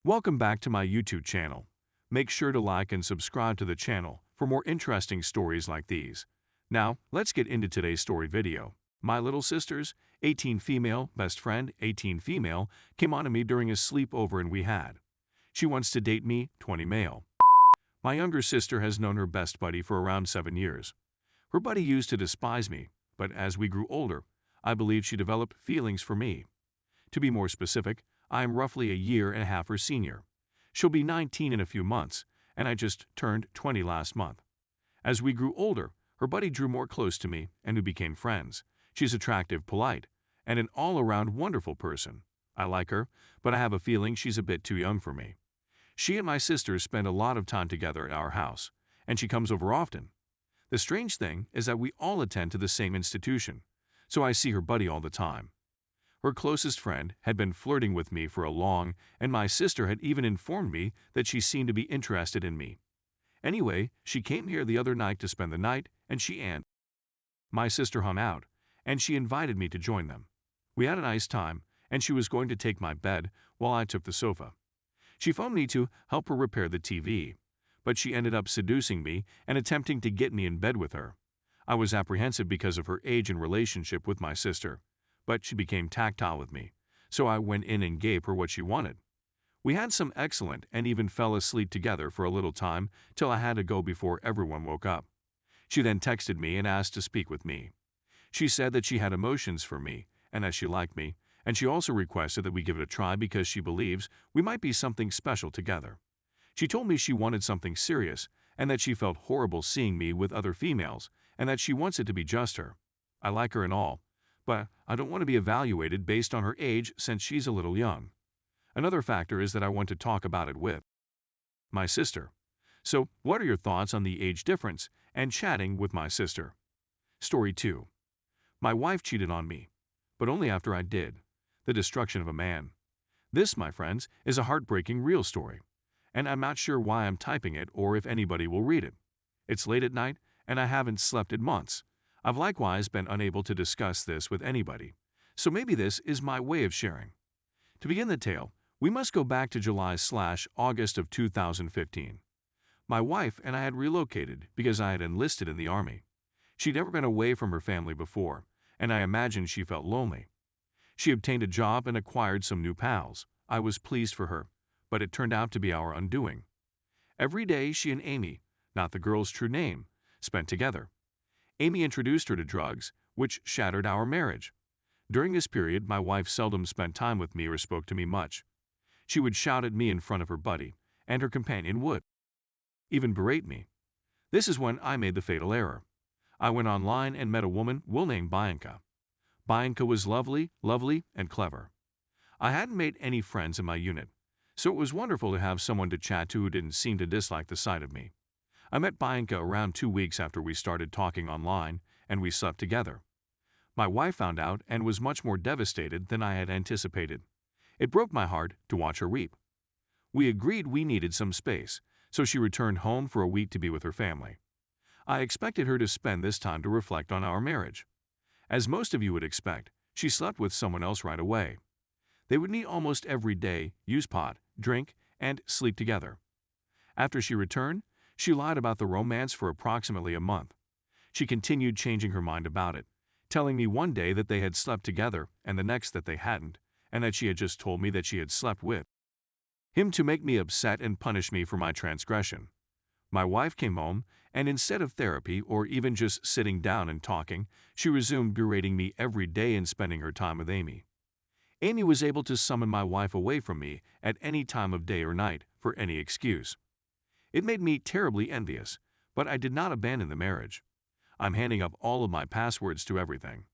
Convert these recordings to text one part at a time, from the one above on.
Welcome back to my YouTube channel. Make sure to like and subscribe to the channel for more interesting stories like these. Now, let's get into today's story video. My little sister's 18 female best friend, 18 female, came on to me during a sleepover and we had. She wants to date me, 20 male. My younger sister has known her best buddy for around 7 years. Her buddy used to despise me, but as we grew older, I believe she developed feelings for me. To be more specific, I am roughly a year and a half her senior. She'll be 19 in a few months, and I just turned 20 last month. As we grew older, her buddy drew more close to me, and we became friends. She's attractive, polite, and an all-around wonderful person. I like her, but I have a feeling she's a bit too young for me. She and my sister spend a lot of time together at our house, and she comes over often. The strange thing is that we all attend to the same institution, so I see her buddy all the time. Her closest friend had been flirting with me for a long, and my sister had even informed me that she seemed to be interested in me. Anyway, she came here the other night to spend the night, and she and my sister hung out, and she invited me to join them. We had a nice time, and she was going to take my bed while I took the sofa. She phoned me to help her repair the TV, but she ended up seducing me and attempting to get me in bed with her. I was apprehensive because of her age and relationship with my sister, but she became tactile with me, so I went in and gave her what she wanted. We had some excellent and even fell asleep together for a little time till I had to go before everyone woke up. She then texted me and asked to speak with me. She said that she had emotions for me and that she liked me, and she also requested that we give it a try because she believes we might be something special together. She told me she wanted something serious and that she felt horrible seeing me with other females and that she wants it to be just her. I like her and all, but I don't want to be evaluated based on her age since she's a little young. Another factor is that I want to talk about it with my sister. So, what are your thoughts on the age difference and chatting with my sister? Story 2. My wife cheated on me, but only after I did. The destruction of a man. This, my friends, is a heartbreaking real story, and I'm not sure why I'm typing it or if anybody will read it. It's late at night, and I haven't slept in months. I've likewise been unable to discuss this with anybody, so maybe this is my way of sharing. To begin the tale, we must go back to July/August of 2015. My wife and I had relocated because I had enlisted in the Army. She'd never been away from her family before, and I imagined she felt lonely. She obtained a job and acquired some new pals. I was pleased for her, but it turned out to be our undoing. Every day she and Amy, not the girl's true name, spent together. Amy introduced her to drugs, which shattered our marriage. During this period, my wife seldom spent time with me or spoke to me much. She would shout at me in front of her buddy, and her companion would even berate me. This is when I made the fatal error. I went online and met a woman we'll name Bianca. Bianca was lovely, and clever. I hadn't made any friends in my unit, so it was wonderful to have someone to chat to who didn't seem to dislike the sight of me. I met Bianca around 2 weeks after we started talking online, and we slept together. My wife found out and was much more devastated than I had anticipated. It broke my heart to watch her weep. We agreed we needed some space, so she returned home for a week to be with her family. I expected her to spend this time to reflect on our marriage. As most of you would expect, she slept with someone else right away. They would meet almost every day, use pot, drink, and sleep together. After she returned, she lied about the romance for approximately a month. She continued changing her mind about it, telling me one day that they had slept together and the next that they hadn't, and that she had just told me that she had slept with him to make me upset and punish me for my transgression. My wife came home, and instead of therapy or even just sitting down and talking, she resumed berating me every day and spending her time with Amy. Amy was able to summon my wife away from me at any time of day or night for any excuse. It made me terribly envious, but I did not abandon the marriage. I'm handing up all of my passwords to everything.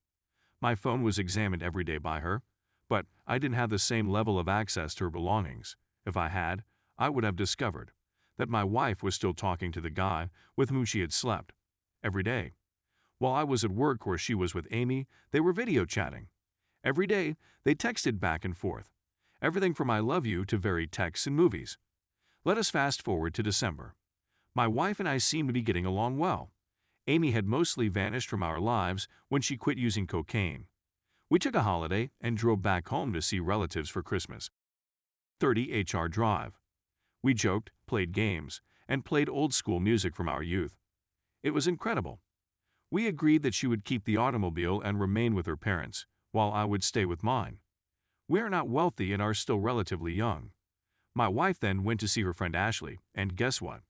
My phone was examined every day by her, but I didn't have the same level of access to her belongings. If I had, I would have discovered that my wife was still talking to the guy with whom she had slept every day. While I was at work or she was with Amy, they were video chatting. Every day, they texted back and forth. Everything from I love you to varied texts and movies. Let us fast forward to December. My wife and I seemed to be getting along well. Amy had mostly vanished from our lives when she quit using cocaine. We took a holiday and drove back home to see relatives for Christmas. 30 HR Drive. We joked, played games, and played old-school music from our youth. It was incredible. We agreed that she would keep the automobile and remain with her parents, while I would stay with mine. We are not wealthy and are still relatively young. My wife then went to see her friend Ashley, and guess what?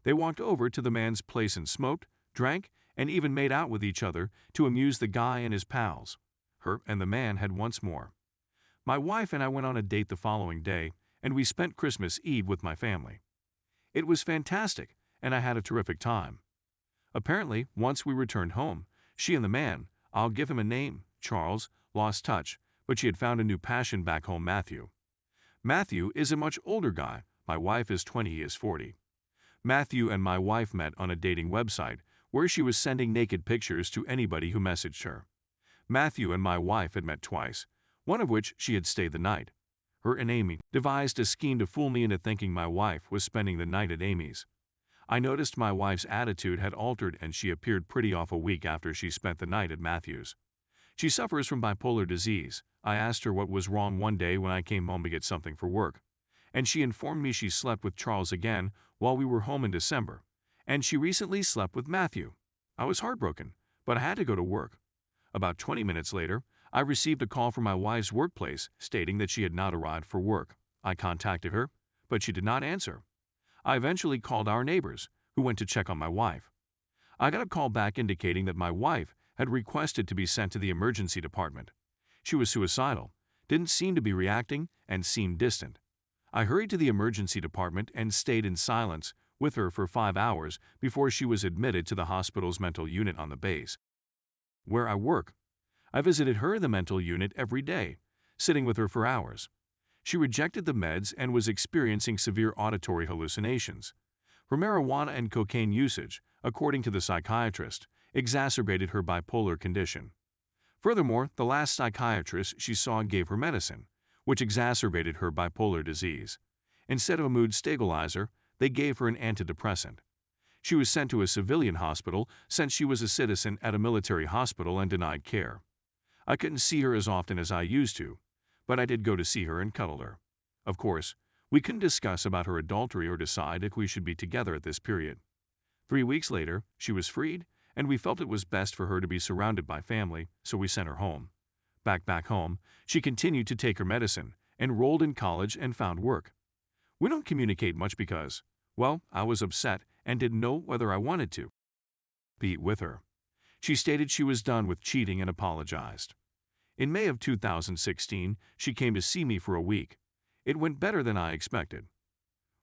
They walked over to the man's place and smoked, drank, and even made out with each other to amuse the guy and his pals. Her and the man had once more. My wife and I went on a date the following day, and we spent Christmas Eve with my family. It was fantastic, and I had a terrific time. Apparently, once we returned home, she and the man, I'll give him a name, Charles, lost touch, but she had found a new passion back home, Matthew. Matthew is a much older guy. My wife is 20, he is 40. Matthew and my wife met on a dating website where she was sending naked pictures to anybody who messaged her. Matthew and my wife had met twice, one of which she had stayed the night. Her and Amy devised a scheme to fool me into thinking my wife was spending the night at Amy's. I noticed my wife's attitude had altered and she appeared pretty off a week after she spent the night at Matthew's. She suffers from bipolar disease. I asked her what was wrong one day when I came home to get something for work, and she informed me she slept with Charles again while we were home in December, and she recently slept with Matthew. I was heartbroken, but I had to go to work. About 20 minutes later, I received a call from my wife's workplace stating that she had not arrived for work. I contacted her, but she did not answer. I eventually called our neighbors, who went to check on my wife. I got a call back indicating that my wife had requested to be sent to the emergency department. She was suicidal, didn't seem to be reacting, and seemed distant. I hurried to the emergency department and stayed in silence with her for 5 hours before she was admitted to the hospital's mental unit on the base, where I work. I visited her in the mental unit every day, sitting with her for hours. She rejected the meds and was experiencing severe auditory hallucinations. Her marijuana and cocaine usage, according to the psychiatrist, exacerbated her bipolar condition. Furthermore, the last psychiatrist she saw gave her medicine, which exacerbated her bipolar disease. Instead of a mood stabilizer, they gave her an antidepressant. She was sent to a civilian hospital since she was a citizen at a military hospital and denied care. I couldn't see her as often as I used to, but I did go to see her and cuddle her. Of course, we couldn't discuss about her adultery or decide if we should be together at this period. 3 weeks later, she was freed, and we felt it was best for her to be surrounded by family, so we sent her home. Back home, she continued to take her medicine, enrolled in college, and found work. We don't communicate much because, well, I was upset and didn't know whether I wanted to be with her. She stated she was done with cheating and apologized. In May of 2016, she came to see me for a week. It went better than I expected.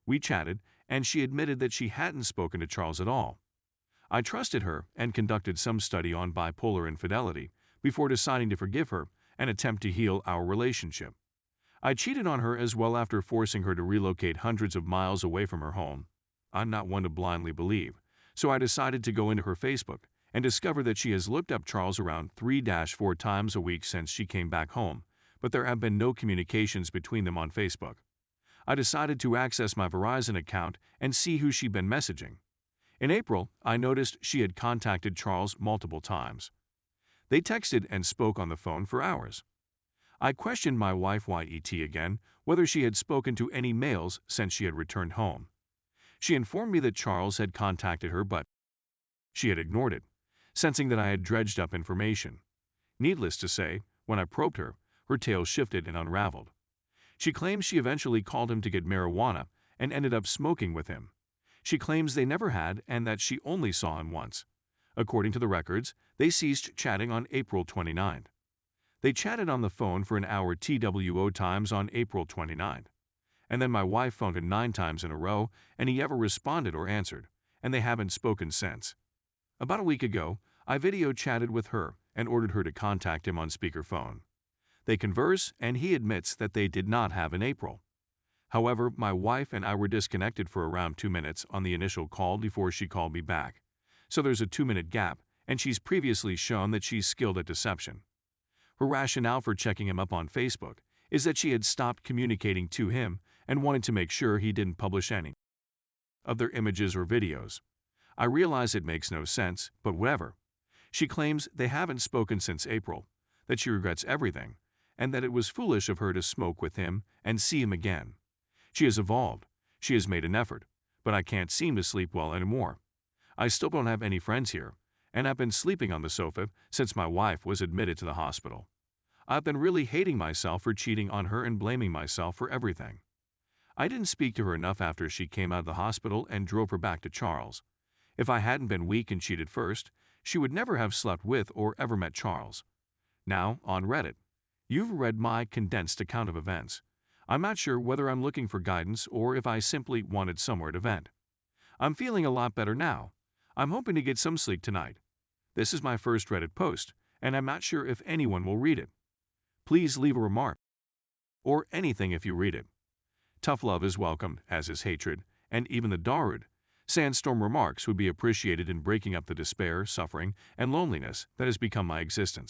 We chatted, and she admitted that she hadn't spoken to Charles at all. I trusted her and conducted some study on bipolar infidelity before deciding to forgive her and attempt to heal our relationship. I cheated on her as well after forcing her to relocate hundreds of miles away from her home. I'm not one to blindly believe, so I decided to go into her Facebook and discover that she has looked up Charles around 3-4 times a week since she came back home, but there have been no communications between them on Facebook. I decided to access my Verizon account and see who she'd been messaging. In April, I noticed she had contacted Charles multiple times. They texted and spoke on the phone for hours. I questioned my wife YET again whether she had spoken to any males since she had returned home. She informed me that Charles had contacted her, but she had ignored it, sensing that I had dredged up information. Needless to say, when I probed her, her tale shifted and unraveled. She claims she eventually called him to get marijuana and ended up smoking with him. She claims they never had and that she only saw him once. According to the records, they ceased chatting on April 29th. They chatted on the phone for an hour TWO times on April 29th. And then my wife phoned him 9 times in a row, and he never responded or answered, and they haven't spoken since. About a week ago, I video chatted with her and ordered her to contact him on speakerphone. They converse, and he admits that they did not have in April. However, my wife and I were disconnected for around 2 minutes on the initial call before she called me back. So there's a 2-minute gap, and she's previously shown that she's skilled at deception. Her rationale for checking him up on Facebook is that she had stopped communicating to him and wanted to make sure he didn't publish any of their images or videos. I realize it makes no sense, but whatever. She claims they haven't spoken since April, that she regrets everything, and that it was foolish of her to smoke with him and see him again. She has evolved. She has made an effort, but I can't seem to sleep well anymore. I still don't have any friends here, and I've been sleeping on the sofa since my wife was admitted to the hospital. I've been really hating myself for cheating on her and blaming myself for everything. I didn't speak to her enough after she came out of the hospital and drove her back to Charles. If I hadn't been weak and cheated first, she would never have slept with or ever met Charles. Now, on Reddit, you've read my condensed account of events. I'm not sure whether I'm looking for guidance or if I simply wanted somewhere to vent. I'm feeling a lot better now. I'm hoping to get some sleep tonight. This is my first Reddit post, and I'm not sure if anyone will read it. Please leave a remark, or anything if you read it. Tough love is welcomed, as is hatred, and even the Darude. Sandstorm remarks would be appreciated in breaking up the despair, suffering, and loneliness that has become my existence.